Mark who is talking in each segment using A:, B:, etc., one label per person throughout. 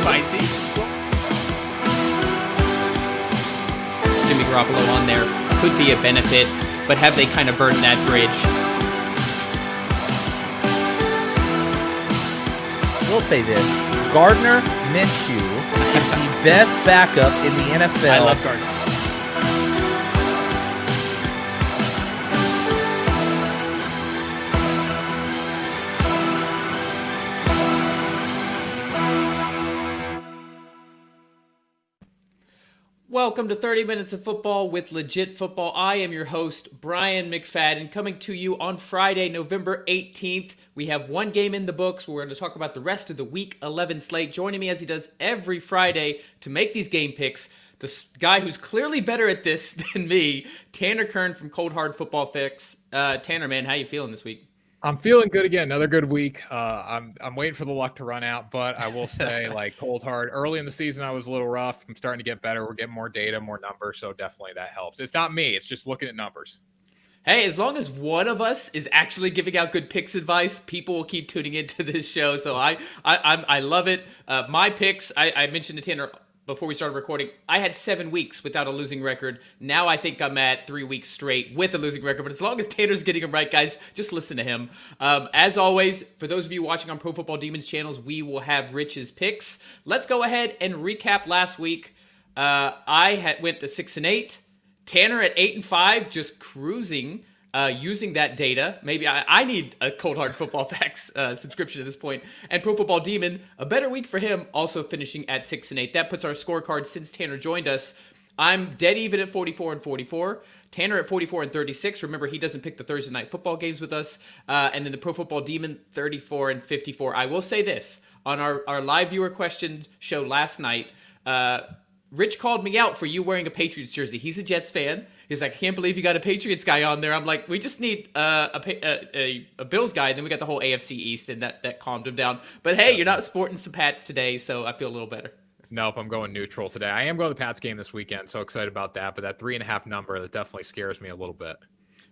A: spicy. Jimmy Garoppolo on there could be a benefit, but have they kind of burned that bridge?
B: I will say this. Gardner Minshew is the best backup in the NFL.
A: I love Gardner. Welcome to 30 Minutes of Football with Legit Football. I am your host, Brian McFadden, coming to you on Friday, November 18th. We have one game in the books. We're going to talk about the rest of the Week 11 slate. Joining me as he does every Friday to make these game picks, the guy who's clearly better at this than me, Tanner Kern from Cold Hard Football Fix. Tanner, man, how you feeling this week?
C: I'm feeling good again. Another good week. I'm waiting for the luck to run out, but I will say, like, cold hard. Early in the season, I was a little rough. I'm starting to get better. We're getting more data, more numbers, so definitely that helps. It's not me. It's just looking at numbers.
A: Hey, as long as one of us is actually giving out good picks advice, people will keep tuning into this show. So I love it. My picks, I mentioned to Tanner before we started recording, I had 7 weeks without a losing record. Now I think I'm at 3 weeks straight with a losing record. But as long as Tanner's getting them right, guys, just listen to him. As always, for those of you watching on Pro Football Demons channels, we will have Rich's picks. Let's go ahead and recap last week. I went to 6-8. Tanner at 8-5, just cruising. Using that data. Maybe I need a Cold Hard Football Facts subscription at this point. And Pro Football Demon, a better week for him, also finishing at 6-8. That puts our scorecard since Tanner joined us. I'm dead even at 44-44. Tanner at 44-36. Remember, he doesn't pick the Thursday night football games with us. And then the Pro Football Demon, 34-54. I will say this. On our live viewer question show last night, Rich called me out for you wearing a Patriots jersey. He's a Jets fan. He's like, I can't believe you got a Patriots guy on there. I'm like, we just need a Bills guy. And then we got the whole AFC East, and that calmed him down. But hey, you're not sporting some Pats today, so I feel a little better.
C: Nope, I'm going neutral today. I am going to the Pats game this weekend, so excited about that. But that 3.5 number, that definitely scares me a little bit.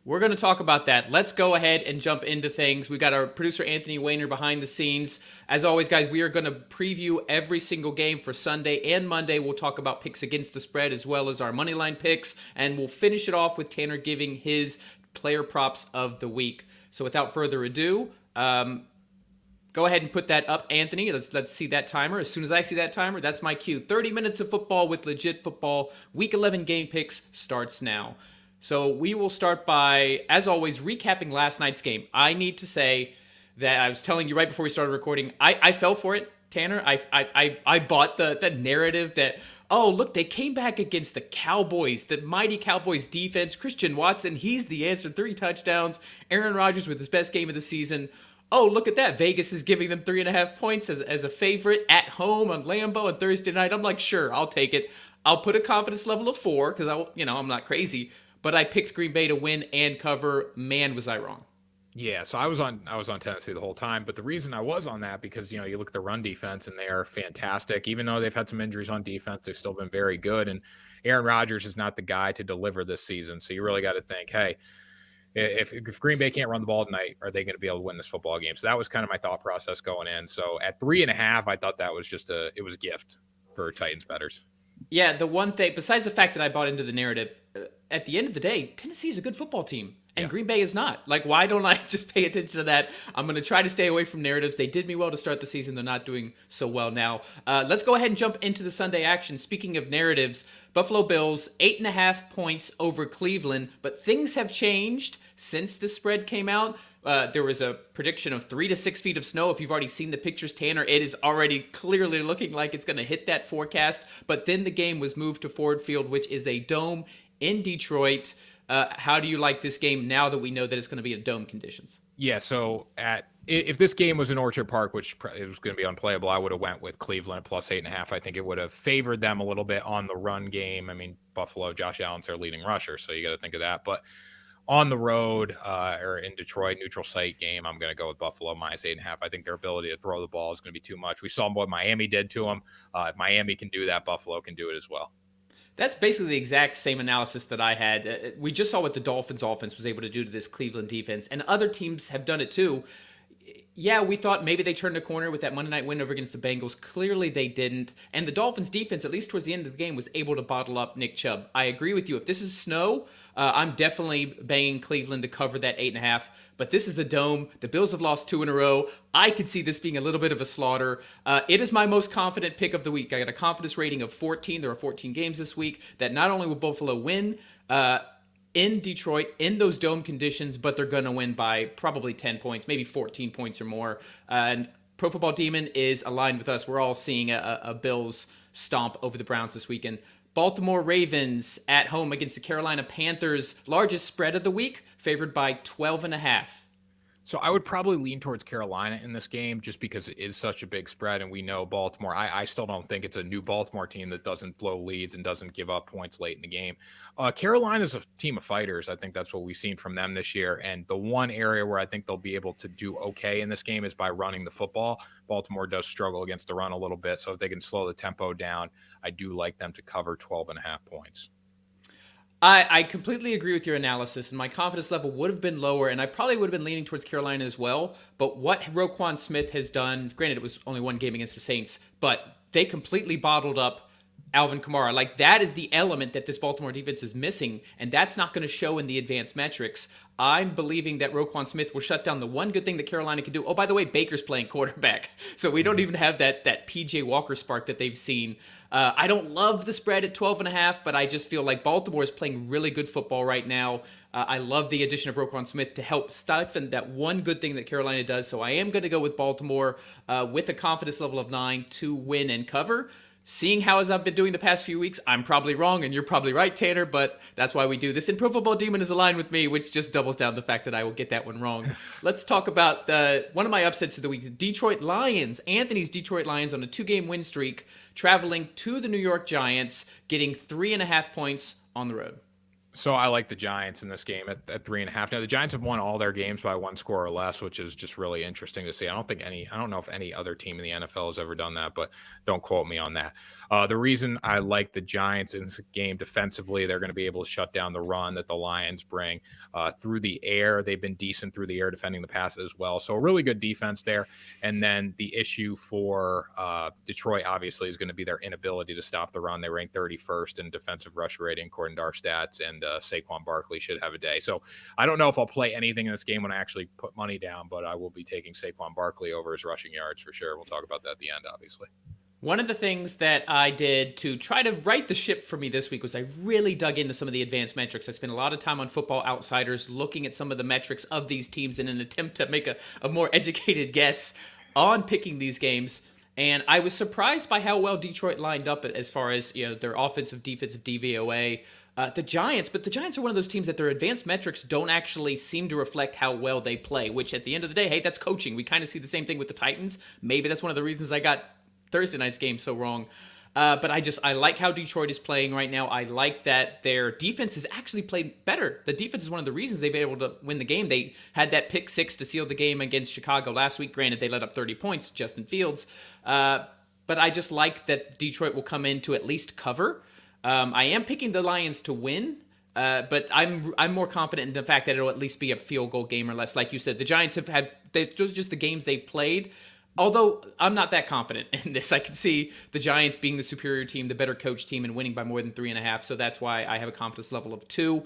A: We're going to talk about that. Let's go ahead and jump into things. We got our producer, Anthony Wayner, behind the scenes. As always, guys, we are going to preview every single game for Sunday and Monday. We'll talk about picks against the spread as well as our moneyline picks. And we'll finish it off with Tanner giving his player props of the week. So without further ado, go ahead and put that up, Anthony. Let's see that timer. As soon as I see that timer, that's my cue. 30 minutes of football with Legit Football. Week 11 game picks starts now. So we will start by, as always, recapping last night's game. I need to say that I was telling you right before we started recording, I fell for it, Tanner. I bought the narrative that, oh, look, they came back against the Cowboys, the mighty Cowboys defense. Christian Watson, he's the answer, 3 touchdowns. Aaron Rodgers with his best game of the season. Oh, look at that. Vegas is giving them 3.5 points as a favorite at home on Lambeau on Thursday night. I'm like, sure, I'll take it. I'll put a confidence level of 4 because I'm not crazy. But I picked Green Bay to win and cover. Man, was I wrong.
C: Yeah, so I was on Tennessee the whole time, but the reason I was on that because you look at the run defense and they are fantastic. Even though they've had some injuries on defense, they've still been very good. And Aaron Rodgers is not the guy to deliver this season, so you really got to think, hey, if Green Bay can't run the ball tonight, are they going to be able to win this football game? So that was kind of my thought process going in. So at 3.5, I thought that was it was a gift for Titans bettors. Yeah,
A: the one thing, besides the fact that I bought into the narrative, at the end of the day, Tennessee is a good football team, and Green Bay is not. Like, why don't I just pay attention to that? I'm going to try to stay away from narratives. They did me well to start the season. They're not doing so well now. Let's go ahead and jump into the Sunday action. Speaking of narratives, Buffalo Bills, 8.5 points over Cleveland, but things have changed since the spread came out. There was a prediction of 3 to 6 feet of snow. If you've already seen the pictures, Tanner, it is already clearly looking like it's going to hit that forecast. But then the game was moved to Ford Field, which is a dome in Detroit. How do you like this game now that we know that it's going to be in dome conditions?
C: Yeah, so if this game was in Orchard Park, which it was going to be unplayable, I would have went with Cleveland plus 8.5. I think it would have favored them a little bit on the run game. I mean, Buffalo, Josh Allen's their leading rusher, so you got to think of that. But on the road or in Detroit, neutral site game, I'm going to go with Buffalo minus 8.5. I think their ability to throw the ball is going to be too much. We saw what Miami did to them. If Miami can do that, Buffalo can do it as well.
A: That's basically the exact same analysis that I had. We just saw what the Dolphins offense was able to do to this Cleveland defense, and other teams have done it too. Yeah, we thought maybe they turned a corner with that Monday night win over against the Bengals. Clearly they didn't. And the Dolphins defense, at least towards the end of the game, was able to bottle up Nick Chubb. I agree with you. If this is snow, I'm definitely banging Cleveland to cover that 8.5. But this is a dome. The Bills have lost 2 in a row. I could see this being a little bit of a slaughter. It is my most confident pick of the week. I got a confidence rating of 14. There are 14 games this week that not only will Buffalo win, in Detroit, in those dome conditions, but they're going to win by probably 10 points, maybe 14 points or more. And Pro Football Demon is aligned with us. We're all seeing a Bills stomp over the Browns this weekend. Baltimore Ravens at home against the Carolina Panthers. Largest spread of the week, favored by 12.5.
C: So I would probably lean towards Carolina in this game just because it is such a big spread, and we know Baltimore. I still don't think it's a new Baltimore team that doesn't blow leads and doesn't give up points late in the game. Carolina's a team of fighters. I think that's what we've seen from them this year. And the one area where I think they'll be able to do okay in this game is by running the football. Baltimore does struggle against the run a little bit, so if they can slow the tempo down, I do like them to cover 12.5 points.
A: I completely agree with your analysis, and my confidence level would have been lower, and I probably would have been leaning towards Carolina as well. But what Roquan Smith has done, granted it was only one game against the Saints, but they completely bottled up Alvin Kamara. Like, that is the element that this Baltimore defense is missing, and that's not going to show in the advanced metrics. I'm believing that Roquan Smith will shut down the one good thing that Carolina can do. Oh, by the way, Baker's playing quarterback, so we don't even have that PJ Walker spark that they've seen. I don't love the spread at 12.5, but I just feel like Baltimore is playing really good football right now. I love the addition of Roquan Smith to help stifle that one good thing that Carolina does. So I am going to go with Baltimore with a confidence level of 9 to win and cover. Seeing how as I've been doing the past few weeks, I'm probably wrong, and you're probably right, Tanner, but that's why we do this. And Pro Football Demon is aligned with me, which just doubles down the fact that I will get that one wrong. Let's talk about one of my upsets of the week, the Detroit Lions. Anthony's Detroit Lions on a 2-game win streak, traveling to the New York Giants, getting 3.5 points on the road.
C: So I like the Giants in this game at 3.5. Now the Giants have won all their games by 1 score or less, which is just really interesting to see. I don't know if any other team in the NFL has ever done that, but don't quote me on that. The reason I like the Giants in this game defensively, they're going to be able to shut down the run that the Lions bring through the air. They've been decent through the air defending the pass as well. So a really good defense there. And then the issue for Detroit obviously is going to be their inability to stop the run. They rank 31st in defensive rush rating according to our stats, and Saquon Barkley should have a day. So I don't know if I'll play anything in this game when I actually put money down, but I will be taking Saquon Barkley over his rushing yards for sure. We'll talk about that at the end, obviously.
A: One of the things that I did to try to right the ship for me this week was I really dug into some of the advanced metrics. I spent a lot of time on Football Outsiders looking at some of the metrics of these teams in an attempt to make a more educated guess on picking these games. And I was surprised by how well Detroit lined up as far as their offensive, defensive DVOA. The Giants are one of those teams that their advanced metrics don't actually seem to reflect how well they play, which at the end of the day, hey, that's coaching. We kind of see the same thing with the Titans. Maybe that's one of the reasons I got Thursday night's game so wrong. But I like how Detroit is playing right now. I like that their defense has actually played better. The defense is one of the reasons they've been able to win the game. They had that pick 6 to seal the game against Chicago last week. Granted, they let up 30 points, Justin Fields. But I just like that Detroit will come in to at least cover. I am picking the Lions to win. But I'm more confident in the fact that it'll at least be a field goal game or less. Like you said, the Giants have had those just the games they've played. Although I'm not that confident in this. I can see the Giants being the superior team, the better coach team, and winning by more than 3.5. So that's why I have a confidence level of 2.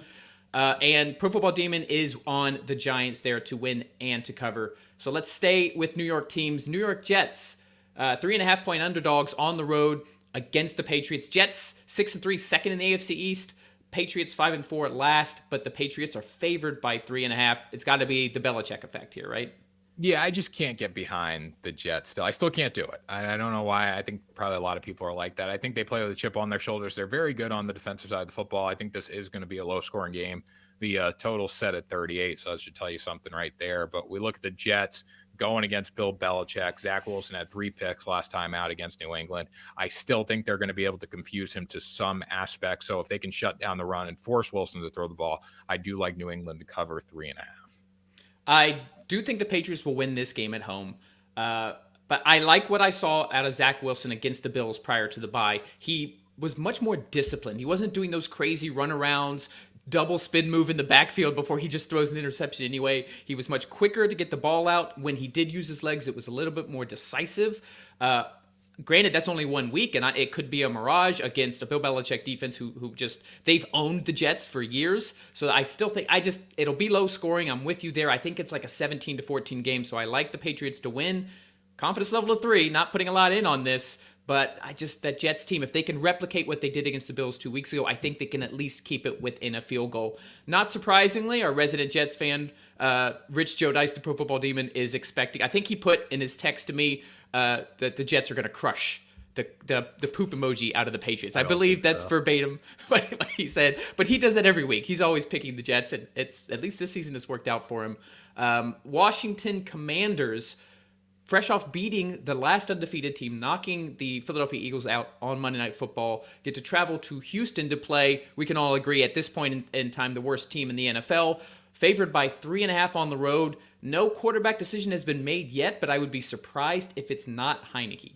A: And Pro Football Demon is on the Giants there to win and to cover. So let's stay with New York teams. New York Jets, 3.5 point underdogs on the road against the Patriots. Jets 6-3, second in the AFC East. Patriots 5-4 last, but the Patriots are favored by 3.5. It's got to be the Belichick effect here, right?
C: Yeah, I just can't get behind the Jets still. I still can't do it. I don't know why. I think probably a lot of people are like that. I think they play with a chip on their shoulders. They're very good on the defensive side of the football. I think this is going to be a low-scoring game. The total set at 38, so that should tell you something right there. But we look at the Jets going against Bill Belichick. Zach Wilson had 3 picks last time out against New England. I still think they're going to be able to confuse him to some aspect. So if they can shut down the run and force Wilson to throw the ball, I do like New England to cover 3.5.
A: I do think the Patriots will win this game at home. But I like what I saw out of Zach Wilson against the Bills prior to the bye. He was much more disciplined. He wasn't doing those crazy runarounds, double spin move in the backfield before he just throws an interception anyway. He was much quicker to get the ball out. When he did use his legs, it was a little bit more decisive. Granted, that's only 1 week, and it could be a mirage against a Bill Belichick defense who just, they've owned the Jets for years. So I still think, it'll be low scoring. I'm with you there. I think it's like a 17-14 game. So I like the Patriots to win. Confidence level of 3, not putting a lot in on this. But that Jets team, if they can replicate what they did against the Bills 2 weeks ago, I think they can at least keep it within a field goal. Not surprisingly, our resident Jets fan, Rich Joe Dice, the Pro Football Demon, is expecting. I think he put in his text to me that the Jets are going to crush the poop emoji out of the Patriots. I believe that's verbatim what he said. But he does that every week. He's always picking the Jets, and it's at least this season has worked out for him. Washington Commanders, fresh off beating the last undefeated team, knocking the Philadelphia Eagles out on Monday Night Football, get to travel to Houston to play, we can all agree at this point in time, the worst team in the NFL. Favored by 3.5 on the road. No quarterback decision has been made yet, but I would be surprised if it's not Heineke.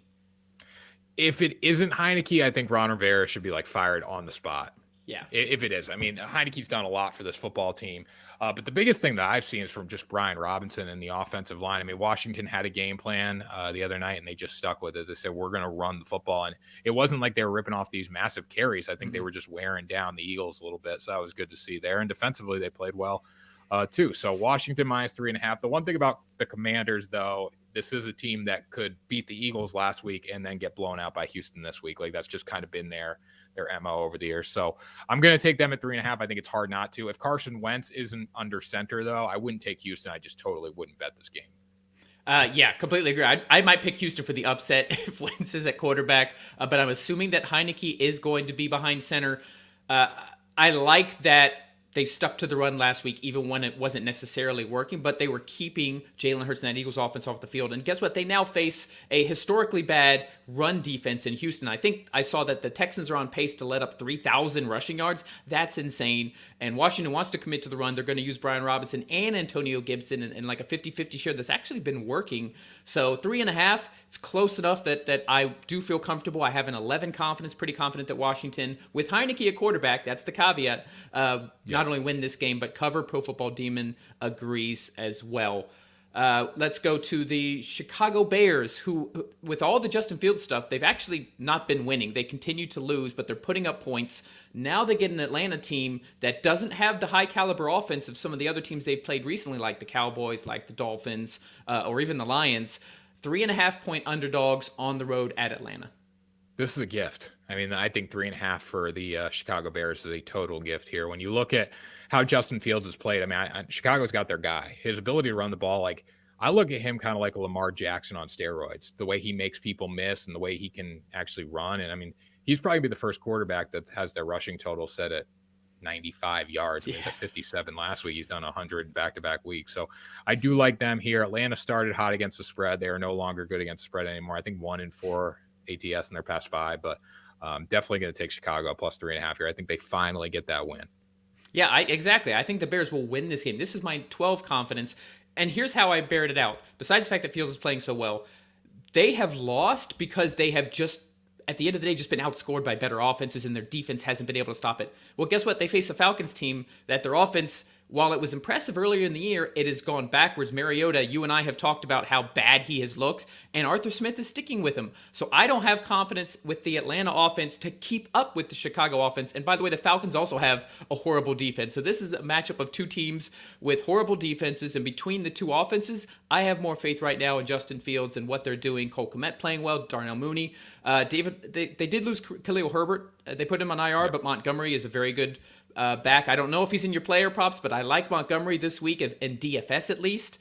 C: If it isn't Heineke, I think Ron Rivera should be fired on the spot.
A: Yeah.
C: If it is. I mean, Heineke's done a lot for this football team. But the biggest thing that I've seen is from just Brian Robinson and the offensive line. I mean, Washington had a game plan the other night, and they just stuck with it. They said, we're going to run the football. And it wasn't like they were ripping off these massive carries. I think they were just wearing down the Eagles a little bit. So that was good to see there. And defensively, they played well too. So Washington minus 3.5. The one thing about the Commanders, though, this is a team that could beat the Eagles last week and then get blown out by Houston this week. That's just kind of been their MO over the years. So I'm going to take them at 3.5. I think it's hard not to. If Carson Wentz isn't under center, though, I wouldn't take Houston. I just totally wouldn't bet this game.
A: Yeah, completely agree. I might pick Houston for the upset if Wentz is at quarterback, but I'm assuming that Heineke is going to be behind center. I like that they stuck to the run last week, even when it wasn't necessarily working, but they were keeping Jalen Hurts and that Eagles offense off the field. And guess what? They now face a historically bad run defense in Houston. I think I saw that the Texans are on pace to let up 3,000 rushing yards. That's insane. And Washington wants to commit to the run. They're going to use Brian Robinson and Antonio Gibson in like a 50-50 share that's actually been working. So 3.5, it's close enough that I do feel comfortable. I have an 11 confidence, pretty confident that Washington, with Heineke at quarterback, that's the caveat, not only win this game, but cover. Pro Football Demon agrees as well. Let's go to the Chicago Bears, who, with all the Justin Fields stuff, they've actually not been winning. They continue to lose, but they're putting up points. Now they get an Atlanta team that doesn't have the high caliber offense of some of the other teams they've played recently, like the Cowboys, like the Dolphins, or even the Lions. 3.5-point underdogs on the road at Atlanta.
C: This is a gift. I mean, I think 3.5 for the Chicago Bears is a total gift here. When you look at how Justin Fields has played, I mean, Chicago's got their guy. His ability to run the ball, I look at him kind of like a Lamar Jackson on steroids. The way he makes people miss and the way he can actually run. And I mean, he's probably be the first quarterback that has their rushing total set at 95 yards. He was at 57 last week. He's done 100 back-to-back weeks. So I do like them here. Atlanta started hot against the spread. They are no longer good against the spread anymore. I think 1-4 ATS in their past 5, but definitely going to take Chicago plus 3.5 here. I think they finally get that win.
A: Yeah, exactly. I think the Bears will win this game. This is my 12 confidence. And here's how I bared it out. Besides the fact that Fields is playing so well, they have lost because they have just, at the end of the day, just been outscored by better offenses, and their defense hasn't been able to stop it. Well, guess what? They face a Falcons team that their offense, while it was impressive earlier in the year, it has gone backwards. Mariota, you and I have talked about how bad he has looked, and Arthur Smith is sticking with him. So I don't have confidence with the Atlanta offense to keep up with the Chicago offense. And by the way, the Falcons also have a horrible defense. So this is a matchup of two teams with horrible defenses, and between the two offenses, I have more faith right now in Justin Fields and what they're doing. Cole Kmet playing well, Darnell Mooney. They did lose Khalil Herbert. They put him on IR, but Montgomery is a very good back. I don't know if he's in your player props, but I like Montgomery this week in DFS at least.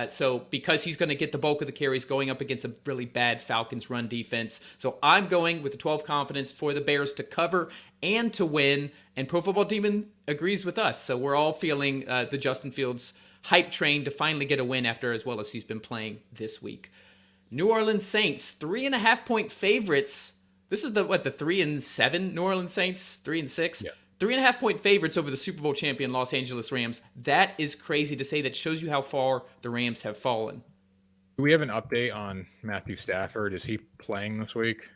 A: So because he's going to get the bulk of the carries going up against a really bad Falcons run defense. So I'm going with the 12 confidence for the Bears to cover and to win. And Pro Football Demon agrees with us. So we're all feeling the Justin Fields hype train to finally get a win after as well as he's been playing this week. New Orleans Saints, 3.5-point favorites. This is the 3-7 New Orleans Saints, 3-6.
C: Yeah.
A: 3.5-point favorites over the Super Bowl champion Los Angeles Rams. That is crazy to say. That shows you how far the Rams have fallen. Do
C: we have an update on Matthew Stafford? Is he playing this week?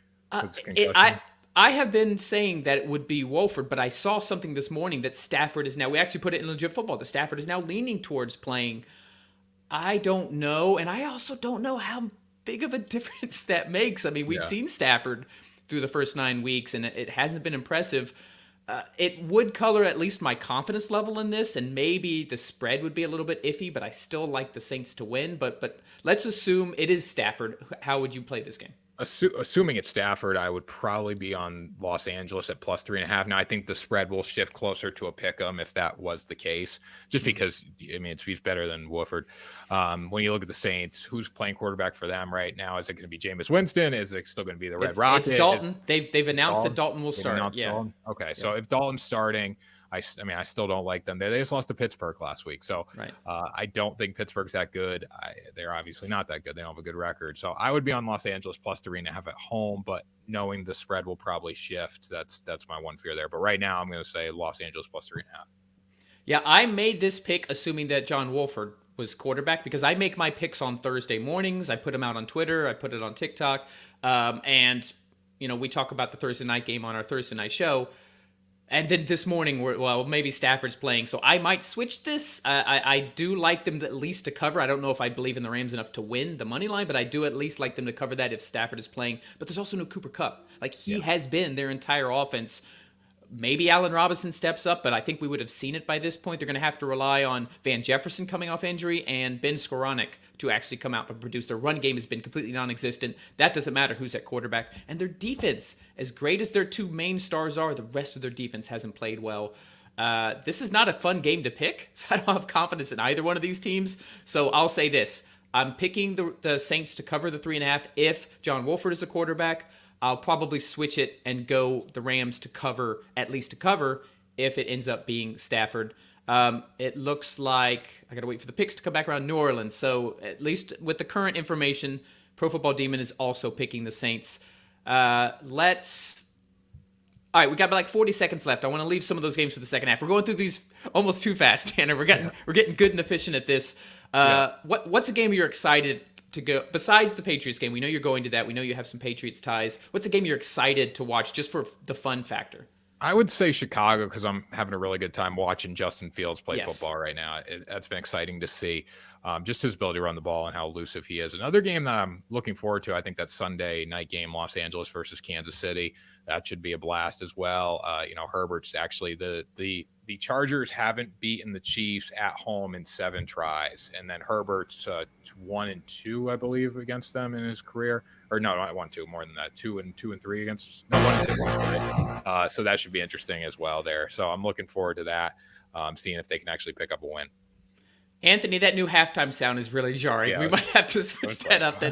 A: I have been saying that it would be Wolford, but I saw something this morning that Stafford is now, we actually put it in Legit Football, that Stafford is now leaning towards playing. I don't know, and I also don't know how big of a difference that makes. I mean, we've seen Stafford through the first 9 weeks, and it hasn't been impressive. It would color at least my confidence level in this, and maybe the spread would be a little bit iffy, but I still like the Saints to win. But let's assume it is Stafford. How would you play this game?
C: Assuming it's Stafford, I would probably be on Los Angeles at plus 3.5. Now, I think the spread will shift closer to a pick 'em if that was the case, just because, I mean, he's better than Wolford. When you look at the Saints, who's playing quarterback for them right now? Is it going to be Jameis Winston? Is it still going to be the Red Rocket?
A: It's Dalton. They've announced that Dalton will start. Yeah.
C: Dalton? Okay, so if Dalton's starting, I mean, I still don't like them. They just lost to Pittsburgh last week. So
A: right.
C: I don't think Pittsburgh's that good. They're obviously not that good. They don't have a good record. So I would be on Los Angeles plus 3.5 at home, but knowing the spread will probably shift. That's my one fear there. But right now I'm going to say Los Angeles plus 3.5.
A: Yeah, I made this pick assuming that John Wolford was quarterback because I make my picks on Thursday mornings. I put them out on Twitter. I put it on TikTok. And, we talk about the Thursday night game on our Thursday night show. And then this morning, maybe Stafford's playing, so I might switch this. I do like them at least to cover. I don't know if I believe in the Rams enough to win the money line, but I do at least like them to cover that if Stafford is playing. But there's also no Cooper Kupp. Like, he has been their entire offense. Maybe Allen Robinson steps up, but I think we would have seen it by this point. They're going to have to rely on Van Jefferson coming off injury and Ben Skoranek to actually come out and produce. Their run game has been completely non-existent. That doesn't matter who's at quarterback. And their defense, as great as their two main stars are, the rest of their defense hasn't played well. This is not a fun game to pick, so I don't have confidence in either one of these teams. So I'll say this. I'm picking the Saints to cover the 3.5 if John Wolford is the quarterback. I'll probably switch it and go the Rams to cover, at least to cover, if it ends up being Stafford. It looks like I got to wait for the picks to come back around New Orleans. So at least with the current information, Pro Football Demon is also picking the Saints. All right, we got like 40 seconds left. I want to leave some of those games for the second half. We're going through these almost too fast, Tanner. We're getting good and efficient at this. What's a game you're excited to go besides the Patriots game? We know you're going to that. We know you have some Patriots ties. What's a game you're excited to watch just for the fun factor?
C: I would say Chicago because I'm having a really good time watching Justin Fields play football right now. That's been exciting to see. Just his ability to run the ball and how elusive he is. Another game that I'm looking forward to, I think that's Sunday night game, Los Angeles versus Kansas City. That should be a blast as well. Herbert's actually the Chargers haven't beaten the Chiefs at home in 7 tries. And then Herbert's 1-2, I believe, against them in his career. Or no, not 1-2, more than that. 2-3 against. No, 1-1. So that should be interesting as well there. So I'm looking forward to that, seeing if they can actually pick up a win.
A: Anthony, that new halftime sound is really jarring. Yeah, we might have to switch that up.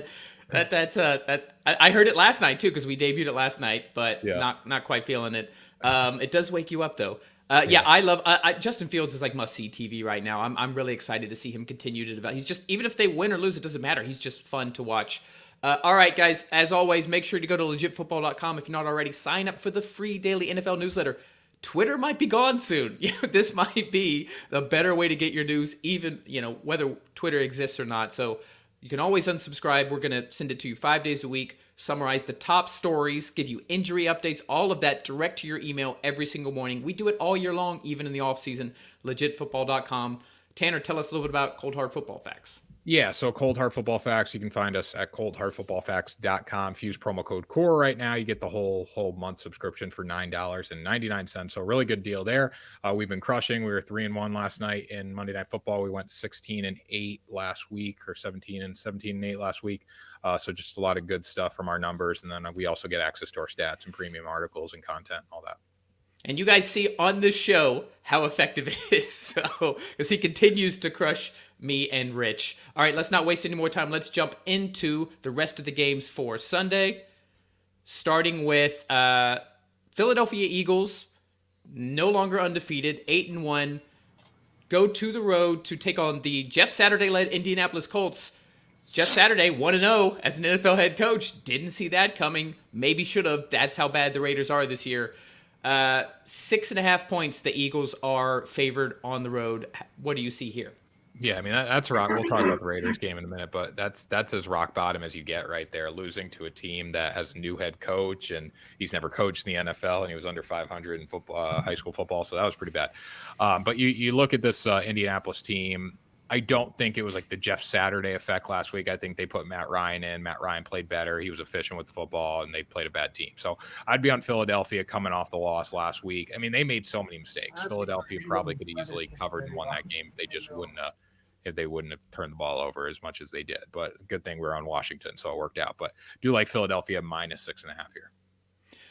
A: I heard it last night too because we debuted it last night, but not quite feeling it. It does wake you up though. I love Justin Fields is like must-see TV right now. I'm really excited to see him continue to develop. He's just, even if they win or lose, it doesn't matter. He's just fun to watch. All right, guys, as always, make sure to go to legitfootball.com. If you're not already, sign up for the free daily NFL newsletter. Twitter might be gone soon. This might be the better way to get your news, even, whether Twitter exists or not. So you can always unsubscribe. We're going to send it to you 5 days a week, summarize the top stories, give you injury updates, all of that direct to your email every single morning. We do it all year long, even in the off season. Legitfootball.com. Tanner, tell us a little bit about Cold Hard Football Facts.
C: Yeah, so Cold Hard Football Facts, you can find us at coldhardfootballfacts.com. If you use promo code CORE right now, you get the whole month subscription for $9.99. So really good deal there. We've been crushing. We were 3-1 last night in Monday Night Football. We went 16-8 last week, or 17-8 last week. So just a lot of good stuff from our numbers. And then we also get access to our stats and premium articles and content and all that.
A: And you guys see on this show how effective it is. So, because he continues to crush me and Rich. All right, let's not waste any more time. Let's jump into the rest of the games for Sunday. Starting with Philadelphia Eagles, no longer undefeated, 8-1. Go to the road to take on the Jeff Saturday-led Indianapolis Colts. Jeff Saturday, 1-0 as an NFL head coach. Didn't see that coming. Maybe should have. That's how bad the Raiders are this year. 6.5 points, the Eagles are favored on the road. What do you see here?
C: Yeah, I mean that's rock. We'll talk about the Raiders game in a minute, but that's as rock bottom as you get right there. Losing to a team that has a new head coach, and he's never coached in the NFL, and he was under 500 in football, high school football, so that was pretty bad. But you look at this Indianapolis team. I don't think it was like the Jeff Saturday effect last week. I think they put Matt Ryan in. Matt Ryan played better. He was efficient with the football, and they played a bad team. So I'd be on Philadelphia coming off the loss last week. I mean, they made so many mistakes. Philadelphia probably could easily covered and won that game if they just wouldn't have turned the ball over as much as they did. But good thing we're on Washington, so it worked out. But do like Philadelphia -6.5 here.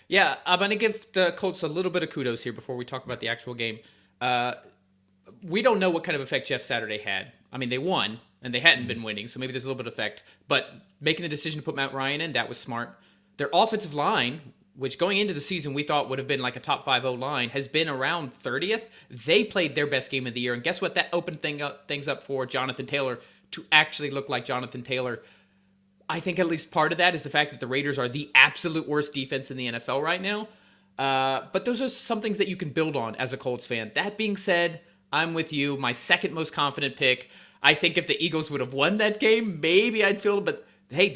A: Yeah, I'm going to give the Colts a little bit of kudos here before we talk about the actual game. We don't know what kind of effect Jeff Saturday had. I mean, they won, and they hadn't been winning, so maybe there's a little bit of effect. But making the decision to put Matt Ryan in, that was smart. Their offensive line, which going into the season we thought would have been like a top 5 O-line, has been around 30th. They played their best game of the year, and guess what? That opened things up for Jonathan Taylor to actually look like Jonathan Taylor. I think at least part of that is the fact that the Raiders are the absolute worst defense in the NFL right now. But those are some things that you can build on as a Colts fan. That being said, I'm with you. My second most confident pick. I think if the Eagles would have won that game, maybe I'd feel, but hey,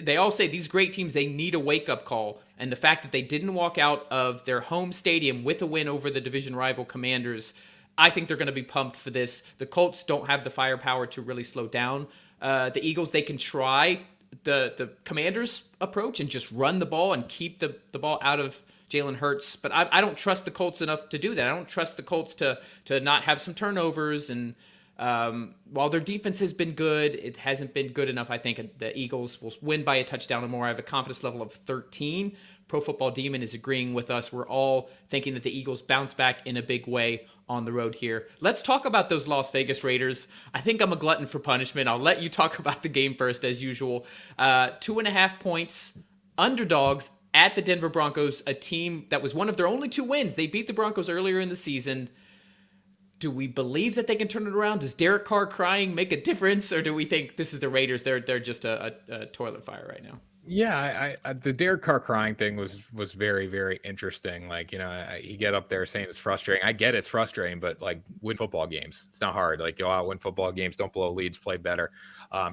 A: they all say these great teams, they need a wake-up call. And the fact that they didn't walk out of their home stadium with a win over the division rival Commanders, I think they're going to be pumped for this. The Colts don't have the firepower to really slow down the Eagles. They can try the Commanders approach and just run the ball and keep the ball out of Jalen Hurts. But I don't trust the Colts enough to do that. I don't trust the Colts to not have some turnovers. And while their defense has been good, it hasn't been good enough. I think the Eagles will win by a touchdown or more. I have a confidence level of 13. Pro Football Demon is agreeing with us. We're all thinking that the Eagles bounce back in a big way on the road here. Let's talk about those Las Vegas Raiders. I think I'm a glutton for punishment. I'll let you talk about the game first, as usual. 2.5 points, underdogs at the Denver Broncos, a team that was one of their only 2 wins. They beat the Broncos earlier in the season. Do we believe that they can turn it around? Does Derek Carr crying make a difference? Or do we think this is the Raiders? They're just a toilet fire right now.
C: Yeah, I the Derek Carr crying thing was very, very interesting. Like, he get up there saying it's frustrating. I get it's frustrating, but like, win football games. It's not hard. Like, go out, win football games, don't blow leads, play better.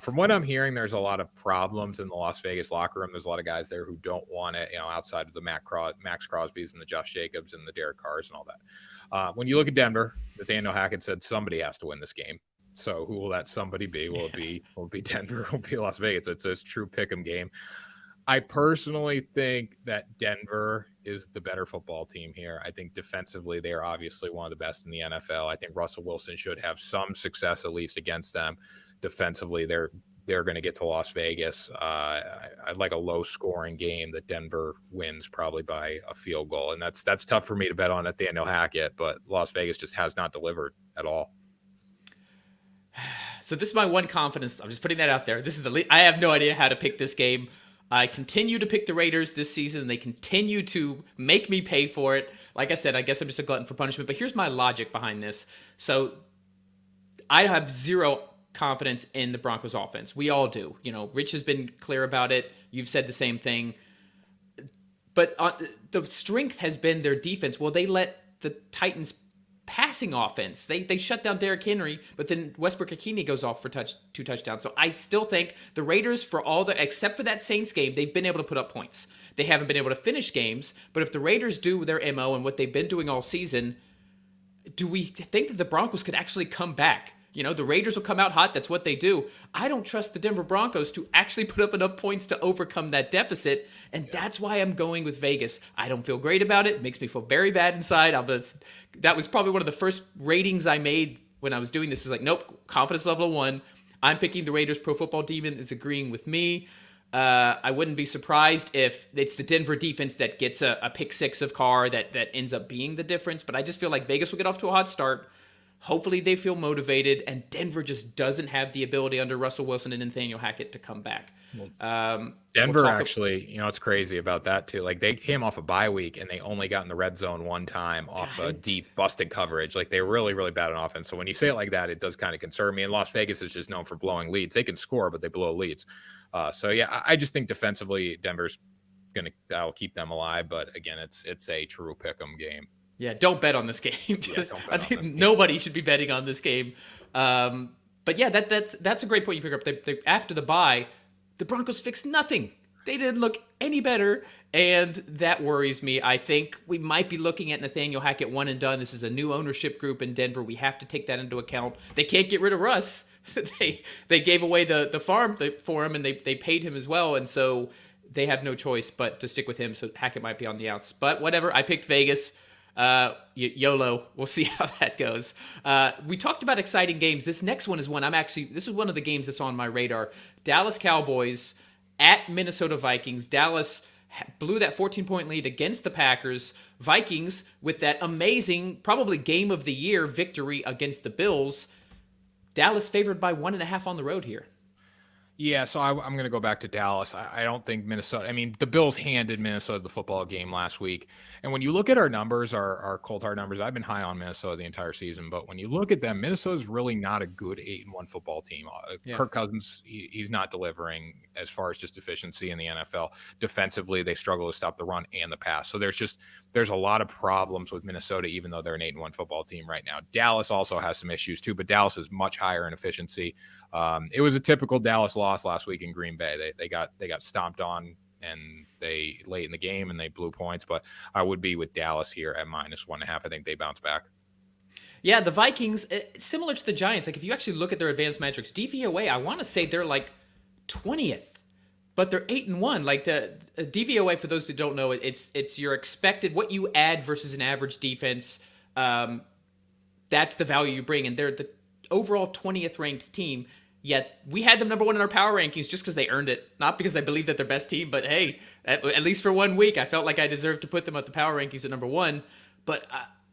C: From what I'm hearing, there's a lot of problems in the Las Vegas locker room. There's a lot of guys there who don't want it, outside of the Max Crosby's and the Josh Jacobs and the Derek Carrs and all that. When you look at Denver, Nathaniel Hackett said somebody has to win this game. So who will that somebody be? Will it be Denver? Will it be Las Vegas? It's a true pick'em game. I personally think that Denver is the better football team here. I think defensively, they are obviously one of the best in the NFL. I think Russell Wilson should have some success at least against them. Defensively, they're going to get to Las Vegas. I'd like a low-scoring game that Denver wins probably by a field goal, and that's tough for me to bet on Nathaniel Hackett, but Las Vegas just has not delivered at all.
A: So this is my one confidence. I'm just putting that out there. This is I have no idea how to pick this game. I continue to pick the Raiders this season. They continue to make me pay for it. Like I said, I guess I'm just a glutton for punishment. But here's my logic behind this. So I have zero confidence in the Broncos offense. We all do. Rich has been clear about it. You've said the same thing. But the strength has been their defense. Well, they let the Titans passing offense. They shut down Derrick Henry, but then Westbrook-Ikini goes off for 2 touchdowns. So I still think the Raiders, except for that Saints game, they've been able to put up points. They haven't been able to finish games, but if the Raiders do their MO and what they've been doing all season, do we think that the Broncos could actually come back? The Raiders will come out hot. That's what they do. I don't trust the Denver Broncos to actually put up enough points to overcome that deficit, and that's why I'm going with Vegas. I don't feel great about it. It makes me feel very bad inside. That was probably one of the first ratings I made when I was doing this. Is like, nope, confidence level 1. I'm picking the Raiders. Pro Football Demon is agreeing with me. I wouldn't be surprised if it's the Denver defense that gets a pick 6 of Carr that ends up being the difference, but I just feel like Vegas will get off to a hot start. Hopefully they feel motivated, and Denver just doesn't have the ability under Russell Wilson and Nathaniel Hackett to come back.
C: Denver actually, it's crazy about that too. Like, they came off a bye week and they only got in the red zone one time off a deep busted coverage. Like, they're really, really bad on offense. So when you say it like that, it does kind of concern me. And Las Vegas is just known for blowing leads. They can score, but they blow leads. So yeah, I just think defensively Denver's that'll keep them alive. But again, it's a true pick'em game.
A: Yeah, don't bet on this game. I think nobody should be betting on this game. But yeah, that's a great point you pick up. They after the bye, the Broncos fixed nothing. They didn't look any better, and that worries me. I think we might be looking at Nathaniel Hackett one and done. This is a new ownership group in Denver. We have to take that into account. They can't get rid of Russ. they gave away the farm for him, and they paid him as well, and so they have no choice but to stick with him. So Hackett might be on the outs, but whatever. I picked Vegas. YOLO. We'll see how that goes. We talked about exciting games. This next one is one this is one of the games that's on my radar. Dallas Cowboys at Minnesota Vikings. Dallas blew that 14-point lead against the Packers. Vikings with that amazing, probably game of the year victory against the Bills. Dallas favored by 1.5 on the road here.
C: Yeah, so I'm going to go back to Dallas. I don't think Minnesota. I mean, the Bills handed Minnesota the football game last week. And when you look at our numbers, our cold hard numbers, I've been high on Minnesota the entire season. But when you look at them, Minnesota's really not a good 8-1 football team. Yeah. Kirk Cousins, he's not delivering as far as just efficiency in the NFL. Defensively, they struggle to stop the run and the pass. So there's a lot of problems with Minnesota, even though they're an 8-1 football team right now. Dallas also has some issues too, but Dallas is much higher in efficiency. It was a typical Dallas loss last week in Green Bay. They got stomped on and they late in the game and they blew points, but I would be with Dallas here at -1.5. I think they bounce back.
A: Yeah, the Vikings, similar to the Giants, like if you actually look at their advanced metrics, DVOA, I want to say they're like 20th, but they're 8-1. Like the DVOA, for those who don't know, it's your expected, what you add versus an average defense. That's the value you bring, and they're the overall 20th ranked team. Yet we had them number 1 in our power rankings just because they earned it. Not because I believe that they're best team, but hey, at least for 1 week, I felt like I deserved to put them at the power rankings at number 1. But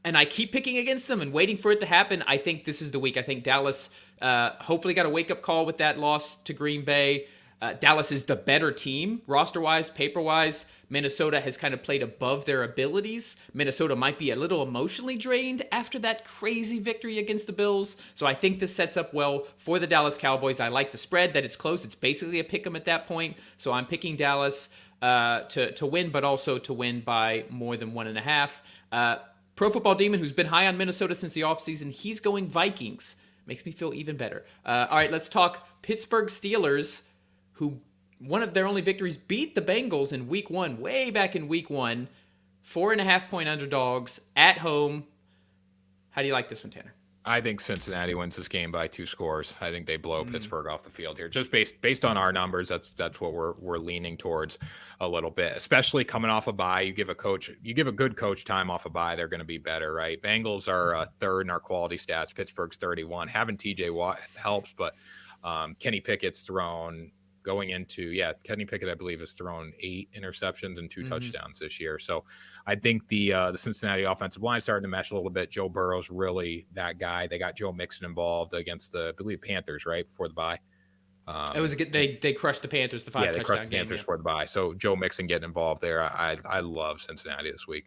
A: and I keep picking against them and waiting for it to happen. I think this is the week. I think Dallas hopefully got a wake-up call with that loss to Green Bay. Dallas is the better team, roster-wise, paper-wise. Minnesota has kind of played above their abilities. Minnesota might be a little emotionally drained after that crazy victory against the Bills. So I think this sets up well for the Dallas Cowboys. I like the spread, that it's close. It's basically a pick 'em at that point. So I'm picking Dallas to win, but also to win by more than 1.5. Pro Football Demon, who's been high on Minnesota since the offseason, he's going Vikings. Makes me feel even better. All right, let's talk Pittsburgh Steelers, who one of their only victories beat the Bengals in week 1, way back in week 1. 4.5-point underdogs at home. How do you like this one, Tanner?
C: I think Cincinnati wins this game by 2 scores. I think they blow Pittsburgh off the field here. Just based on our numbers, that's what we're leaning towards a little bit. Especially coming off a bye, you give a good coach time off a bye, they're going to be better, right? Bengals are 3rd in our quality stats. Pittsburgh's 31. Having TJ Watt helps, but Kenny Pickett's thrown. Going into, Kenny Pickett, I believe, has thrown 8 interceptions and 2 touchdowns this year. So I think the Cincinnati offensive line starting to mesh a little bit. Joe Burrow's really that guy. They got Joe Mixon involved against the, I believe, Panthers, right, before the bye.
A: It was a good. They crushed the Panthers, the 5 touchdown game.
C: Yeah, they crushed the Panthers for the bye. So Joe Mixon getting involved there. I love Cincinnati this week.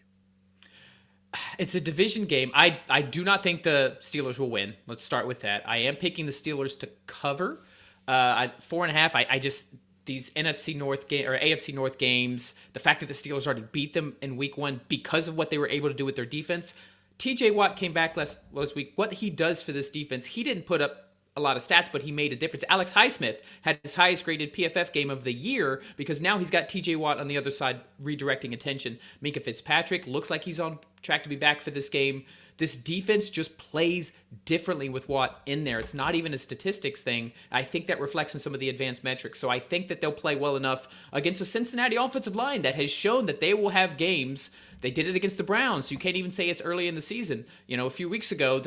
A: It's a division game. I do not think the Steelers will win. Let's start with that. I am picking the Steelers to cover. 4.5. I just, these NFC North game or AFC North games, the fact that the Steelers already beat them in week 1 because of what they were able to do with their defense. TJ Watt came back last week. What he does for this defense, he didn't put up a lot of stats, but he made a difference. Alex Highsmith had his highest graded PFF game of the year because now he's got TJ Watt on the other side redirecting attention. Minka Fitzpatrick looks like he's on track to be back for this game. This defense just plays differently with Watt in there. It's not even a statistics thing. I think that reflects in some of the advanced metrics. So I think that they'll play well enough against a Cincinnati offensive line that has shown that they will have games. They did it against the Browns. You can't even say it's early in the season. You know, a few weeks ago,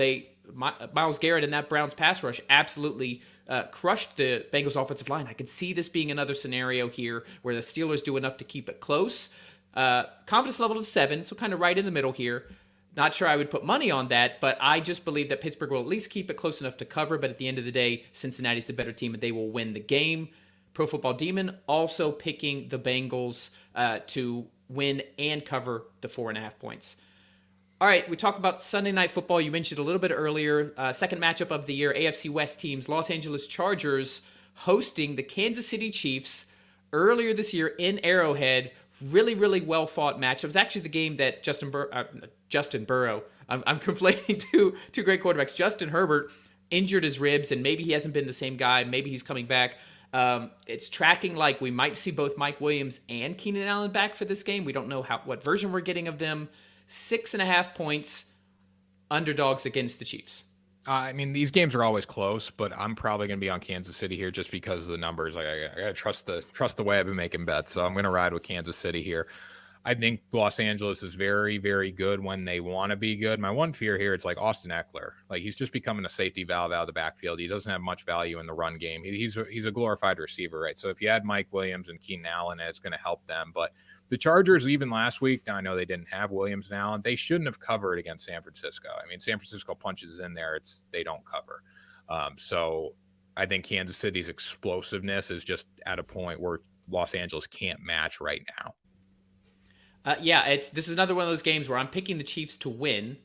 A: Myles Garrett and that Browns pass rush absolutely crushed the Bengals offensive line. I could see this being another scenario here where the Steelers do enough to keep it close. Confidence level of 7, so kind of right in the middle here. Not sure I would put money on that, but I just believe that Pittsburgh will at least keep it close enough to cover. But at the end of the day, Cincinnati's the better team and they will win the game. Pro Football Demon also picking the Bengals to win and cover the 4.5 points. All right, we talk about Sunday Night Football. You mentioned a little bit earlier. Second matchup of the year, AFC West teams. Los Angeles Chargers hosting the Kansas City Chiefs earlier this year in Arrowhead. Really, really well-fought match. It was actually the game that Justin Burrow. I'm conflating two great quarterbacks. Justin Herbert injured his ribs, and maybe he hasn't been the same guy. Maybe he's coming back. It's tracking like we might see both Mike Williams and Keenan Allen back for this game. We don't know what version we're getting of them. 6.5 points, underdogs against the Chiefs.
C: I mean, these games are always close, but I'm probably going to be on Kansas City here just because of the numbers. Like, I got to trust the way I've been making bets. So I'm going to ride with Kansas City here. I think Los Angeles is very, very good when they want to be good. My one fear here, it's like Austin Eckler. Like, he's just becoming a safety valve out of the backfield. He doesn't have much value in the run game. He's a glorified receiver, right? So if you add Mike Williams and Keenan Allen, it's going to help them. But the Chargers, even last week, now I know they didn't have Williams and Allen. They shouldn't have covered against San Francisco. I mean, San Francisco punches in there. They don't cover. So I think Kansas City's explosiveness is just at a point where Los Angeles can't match right now.
A: This is another one of those games where I'm picking the Chiefs to win.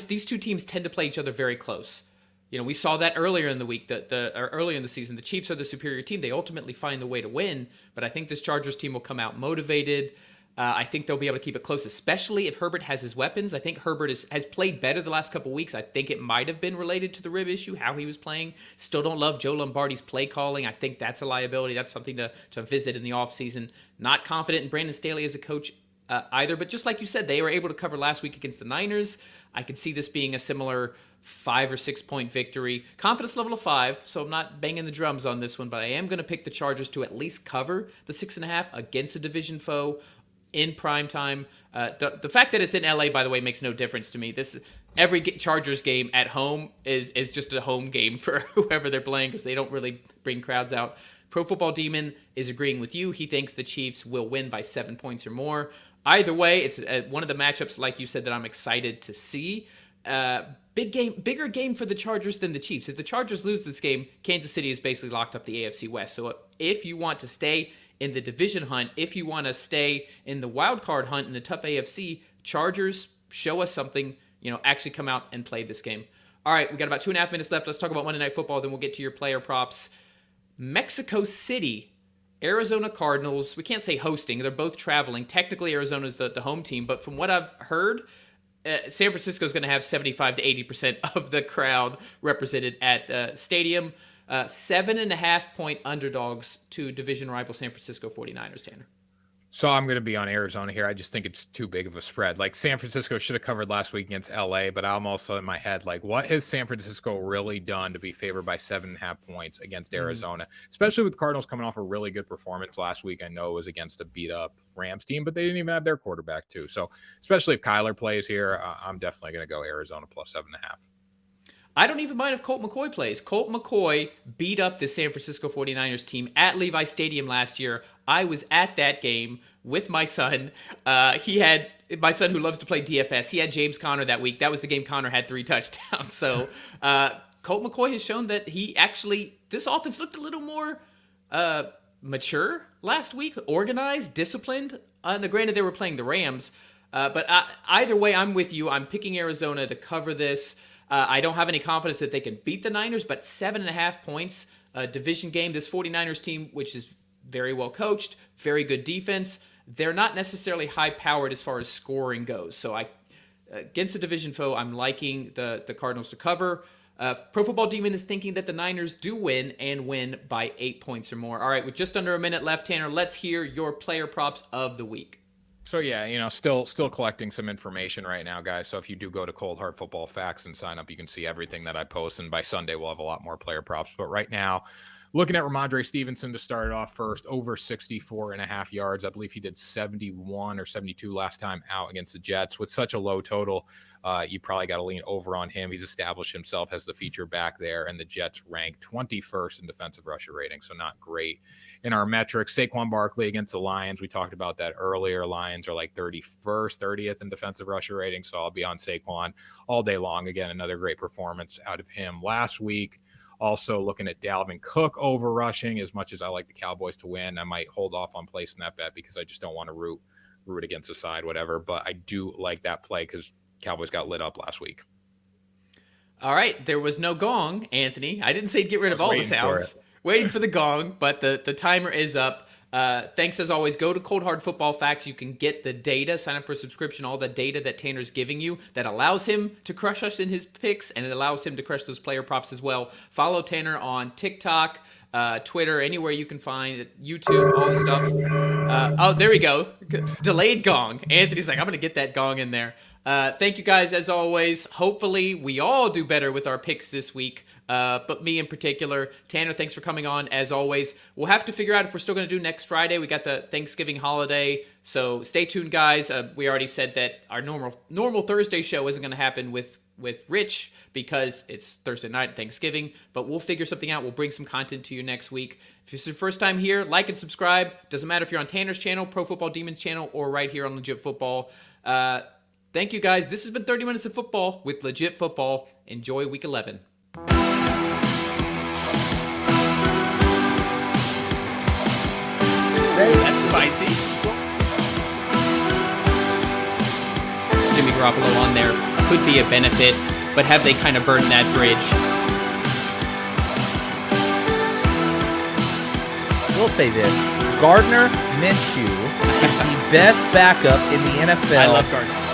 A: These two teams tend to play each other very close. You know, we saw that earlier in the week, or earlier in the season. The Chiefs are the superior team. They ultimately find the way to win, but I think this Chargers team will come out motivated. I think they'll be able to keep it close, especially if Herbert has his weapons. I think Herbert has played better the last couple weeks. I think it might have been related to the rib issue, how he was playing. Still don't love Joe Lombardi's play calling. I think that's a liability. That's something to visit in the offseason. Not confident in Brandon Staley as a coach either, but just like you said, they were able to cover last week against the Niners. I could see this being a similar 5 or 6 point victory. Confidence level of 5, so I'm not banging the drums on this one, but I am going to pick the Chargers to at least cover the 6.5 against a division foe in prime time. The fact that it's in LA, by the way, makes no difference to me. Every Chargers game at home is just a home game for whoever they're playing because they don't really bring crowds out. Pro Football Demon is agreeing with you. He thinks the Chiefs will win by 7 points or more. Either way, it's one of the matchups, like you said, that I'm excited to see. Bigger game for the Chargers than the Chiefs. If the Chargers lose this game, Kansas City is basically locked up the AFC West. So if you want to stay in the division hunt, if you want to stay in the wild card hunt in the tough AFC, Chargers, show us something. Actually come out and play this game. All right, we got about 2.5 minutes left. Let's talk about Monday Night Football, then we'll get to your player props. Mexico City, Arizona Cardinals. We can't say hosting. They're both traveling. Technically, Arizona's the home team, but from what I've heard, San Francisco is going to have 75 to 80% of the crowd represented at the stadium. 7.5 point underdogs to division rival San Francisco 49ers, Tanner.
C: So I'm going to be on Arizona here. I just think it's too big of a spread. Like, San Francisco should have covered last week against LA, but I'm also in my head like, what has San Francisco really done to be favored by 7.5 points against Arizona, especially with Cardinals coming off a really good performance last week? I know it was against a beat up Rams team, but they didn't even have their quarterback too. So especially if Kyler plays here, I'm definitely going to go Arizona plus 7.5.
A: I don't even mind if Colt McCoy plays. Colt McCoy beat up the San Francisco 49ers team at Levi Stadium last year. I was at that game with my son. He had my son who loves to play DFS. He had James Conner that week. That was the game Conner had 3 touchdowns. So Colt McCoy has shown that this offense looked a little more mature last week, organized, disciplined. Granted, they were playing the Rams. But either way, I'm with you. I'm picking Arizona to cover this. I don't have any confidence that they can beat the Niners, but 7.5 points, division game. This 49ers team, which is very well coached, very good defense, they're not necessarily high-powered as far as scoring goes. So against a division foe, I'm liking the Cardinals to cover. Pro Football Demon is thinking that the Niners do win and win by 8 points or more. All right, with just under a minute left, Tanner, let's hear your player props of the week.
C: So yeah, still collecting some information right now, guys. So if you do go to Cold Hard Football Facts and sign up, you can see everything that I post. And by Sunday, we'll have a lot more player props. But right now, looking at Ramondre Stevenson to start it off first, over 64.5 yards. I believe he did 71 or 72 last time out against the Jets. With such a low total, you probably got to lean over on him. He's established himself as the feature back there, and the Jets rank 21st in defensive rusher rating, so not great in our metrics. Saquon Barkley against the Lions, we talked about that earlier. Lions are like 31st, 30th in defensive rusher rating, so I'll be on Saquon all day long. Again, another great performance out of him last week. Also looking at Dalvin Cook over rushing. As much as I like the Cowboys to win, I might hold off on placing that bet because I just don't want to root against the side, whatever. But I do like that play because Cowboys got lit up last week.
A: All right, there was no gong, Anthony. I didn't say get rid of all the sounds. Waiting for the gong, but the timer is up. Thanks as always. Go to Cold Hard Football Facts. You can get the data, sign up for a subscription, all the data that Tanner's giving you that allows him to crush us in his picks, and it allows him to crush those player props as well. Follow Tanner on TikTok, Twitter, anywhere you can find it, YouTube, all the stuff. Oh, there we go. Delayed gong. Anthony's like, I'm going to get that gong in there. Thank you guys as always. Hopefully we all do better with our picks this week. But me in particular. Tanner, thanks for coming on as always. We'll have to figure out if we're still going to do next Friday. We got the Thanksgiving holiday, so stay tuned, guys. We already said that our normal Thursday show isn't going to happen with Rich because it's Thursday night, Thanksgiving, but we'll figure something out. We'll bring some content to you next week. If this is your first time here, like and subscribe. Doesn't matter if you're on Tanner's channel, Pro Football Demons channel, or right here on Legit Football. Thank you, guys. This has been 30 Minutes of Football with Legit Football. Enjoy Week 11. That's spicy. Jimmy Garoppolo on there could be a benefit, but have they kind of burned that bridge?
B: We'll say this. Gardner Minshew is the best backup in the NFL.
A: I love Gardner.